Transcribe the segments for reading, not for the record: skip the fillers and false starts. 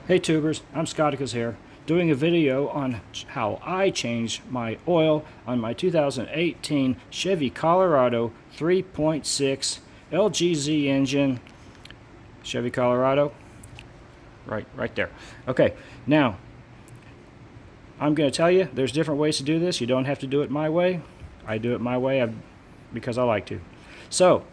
Hey tubers, I'm Scotticus here, doing a video on how I changed my oil on my 2018 Chevy Colorado 3.6 LGZ engine. Chevy Colorado, right there. Okay, now I'm going to tell you there's different ways to do this. You don't have to do it my way. I do it my way because I like to. So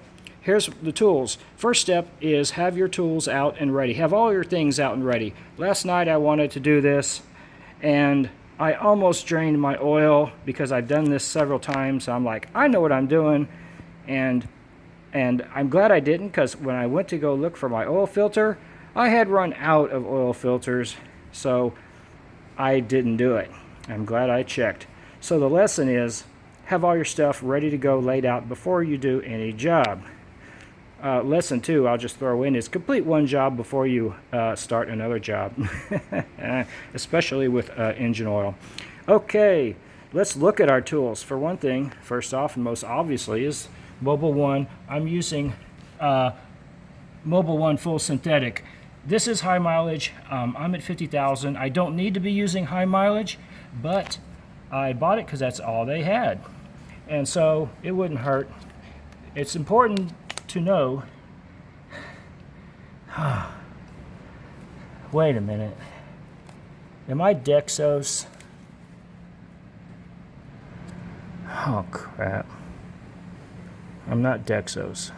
here's the tools. First step is have your tools out and ready. Have all your things out and ready. Last night I wanted to do this and I almost drained my oil because I've done this several times. So I'm like, I know what I'm doing, and I'm glad I didn't, because when I went to go look for my oil filter, I had run out of oil filters, so I didn't do it. I'm glad I checked. So the lesson is have all your stuff ready to go, laid out before you do any job. Lesson 2, I'll just throw in, is complete one job before you start another job, especially with engine oil. Okay, let's look at our tools. For one thing, first off and most obviously, is Mobil 1. I'm using Mobil 1 full synthetic. This is high mileage. I'm at 50,000. I don't need to be using high mileage, but I bought it because that's all they had, and so it wouldn't hurt. It's important to know. Wait a minute. Am I Dexos? Oh crap. I'm not Dexos.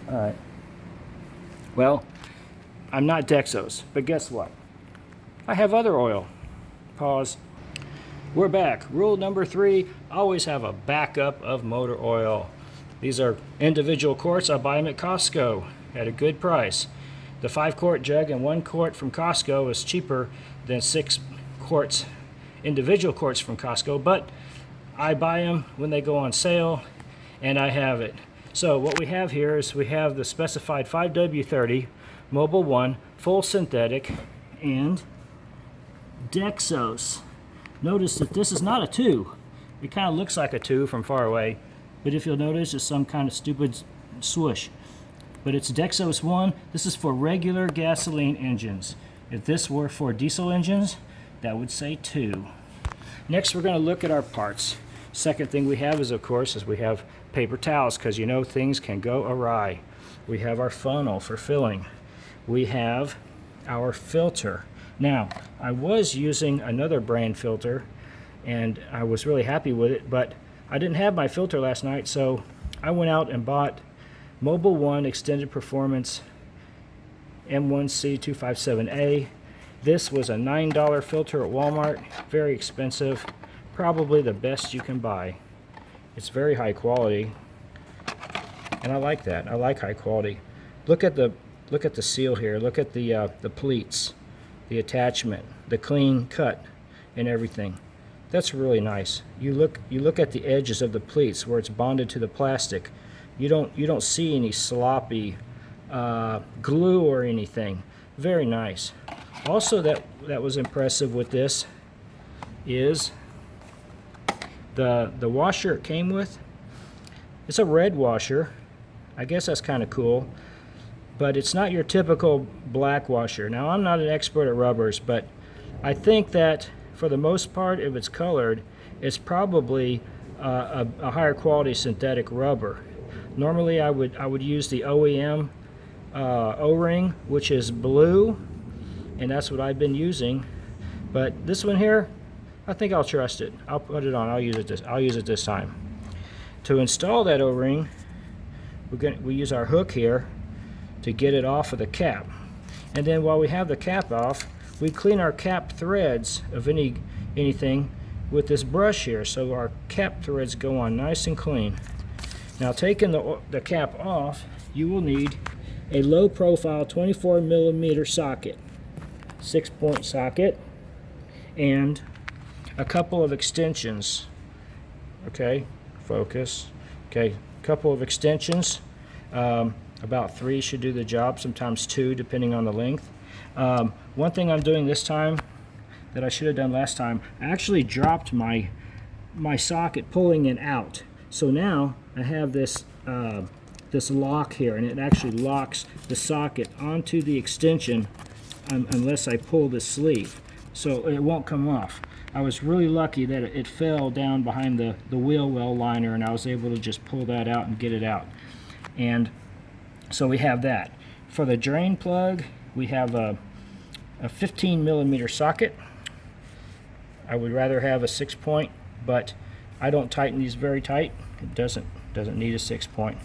Alright. Well, I'm not Dexos, but guess what? I have other oil. Pause. We're back. Rule number 3, always have a backup of motor oil. These are individual quarts. I buy them at Costco at a good price. The 5-quart jug and 1 quart from Costco is cheaper than 6 quarts, individual quarts from Costco, but I buy them when they go on sale, and I have it. So what we have here is we have the specified 5W30 Mobil 1 full synthetic and Dexos. Notice that this is not a 2. It kind of looks like a 2 from far away, but if you'll notice, it's some kind of stupid swoosh. But it's Dexos 1. This is for regular gasoline engines. If this were for diesel engines, that would say 2. Next, we're going to look at our parts. Second thing we have is, of course, we have paper towels, because you know things can go awry. We have our funnel for filling. We have our filter. Now, I was using another brand filter, and I was really happy with it, but I didn't have my filter last night, so I went out and bought Mobil 1 Extended Performance M1C257A. This was a $9 filter at Walmart, very expensive, probably the best you can buy. It's very high quality, and I like that. I like high quality. Look at the seal here. Look at the pleats, the attachment, the clean cut, and everything. That's really nice. You look at the edges of the pleats where it's bonded to the plastic. You don't see any sloppy glue or anything. Very nice. Also, that was impressive with this is the washer it came with. It's a red washer. I guess that's kind of cool, but it's not your typical black washer. Now, I'm not an expert at rubbers, but I think that for the most part, if it's colored, it's probably a higher quality synthetic rubber. Normally, I would use the OEM O-ring, which is blue, and that's what I've been using. But this one here, I think I'll trust it. I'll put it on. I'll use it this time. To install that O-ring, we use our hook here to get it off of the cap. And then while we have the cap off, we clean our cap threads of anything with this brush here, so our cap threads go on nice and clean. Now, taking the cap off, you will need a low profile 24mm socket, 6-point socket, and a couple of extensions. Okay, focus. Okay, a couple of extensions. About 3 should do the job, sometimes 2 depending on the length. One thing I'm doing this time that I should have done last time, I actually dropped my socket, pulling it out. So now I have this this lock here, and it actually locks the socket onto the extension unless I pull the sleeve, so it won't come off. I was really lucky that it fell down behind the wheel well liner, and I was able to just pull that out and get it out. And so we have that. For the drain plug, we have a 15mm socket. I would rather have a 6-point, but I don't tighten these very tight. It doesn't need a 6-point.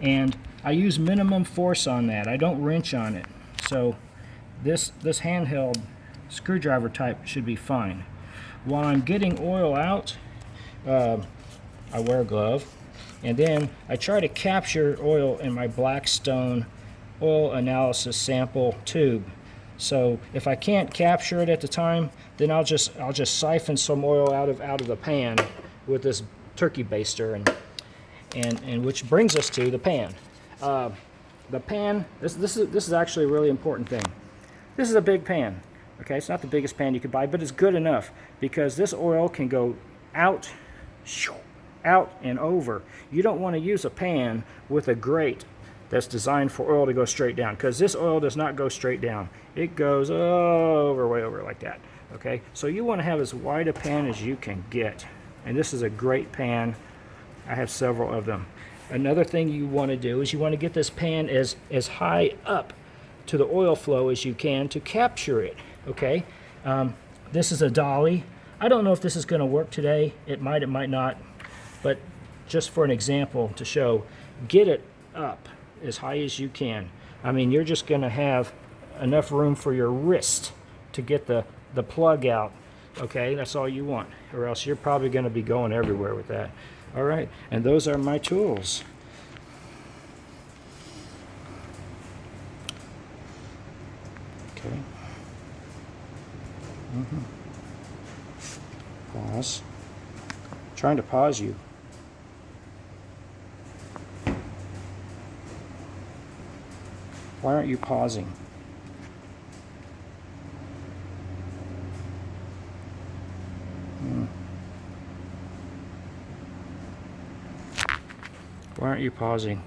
And I use minimum force on that. I don't wrench on it. So this handheld screwdriver type should be fine. While I'm getting oil out, I wear a glove, and then I try to capture oil in my Blackstone oil analysis sample tube. So if I can't capture it at the time, then I'll just siphon some oil out of the pan with this turkey baster, and which brings us to the pan. The pan. This is actually a really important thing. This is a big pan. Okay, it's not the biggest pan you could buy, but it's good enough because this oil can go out and over. You don't want to use a pan with a grate that's designed for oil to go straight down, because this oil does not go straight down. It goes over, way over like that. Okay, so you want to have as wide a pan as you can get, and this is a great pan. I have several of them. Another thing you want to do is you want to get this pan as high up to the oil flow as you can to capture it. Okay, this is a dolly. I don't know if this is going to work today. It might not, but just for an example to show, get it up as high as you can. I mean, you're just going to have enough room for your wrist to get the plug out. Okay, that's all you want, or else you're probably going to be going everywhere with that. All right, and those are my tools. Okay. Pause. I'm trying to pause you. Why aren't you pausing? Why aren't you pausing?